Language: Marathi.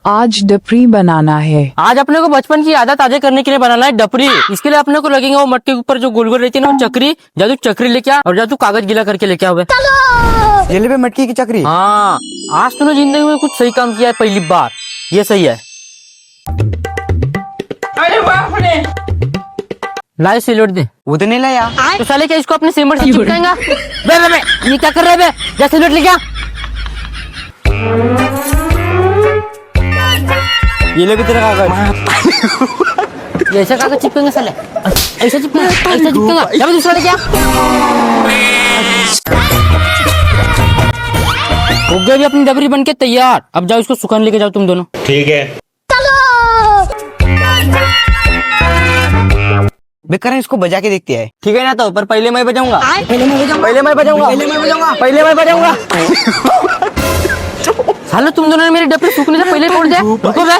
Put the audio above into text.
आज डपरी बनाना है। आज अपने को बचपन की आदत ताजा करने के लिए बनाना है डपरी। इसके लिए अपने को लगेंगे वो मटके के ऊपर जो गोल गोल रहती है ना वो चक्री। जा तू चक्री लेके आ और जा तू कागज गीला करके लेके आ। जेले पे मटकी की चक्री। हाँ, आज तूने जिंदगी में कुछ सही काम किया है पहली बार, ये सही है। अरे बाप रे, लाए सिलोट दे। वो तो नहीं लाया। तो साले क्या इसको अपने सिमर से चिपकाएगा? बे बे बे, ये क्या कर रहा है बे? जा सिलोट लेके आ। ये ले भी तेरा कागज। ये ऐसा कागज चिपकेंगे साले, ऐसा चिपकेगा। जा बे दूसरा लेके आ। हो गई अपनी डबरी बन के तैयार। अब जाओ इसको सुखाने लेके जाओ तुम दोनों। ठीक है। बेकार इसको बजा के देखते हैं। ठीक है ना, तो पर पहले मैं बजाऊंगा। साले तुम दोनों ने मेरी डबरी सूखने से पहले तोड़ दिया। रुको बे।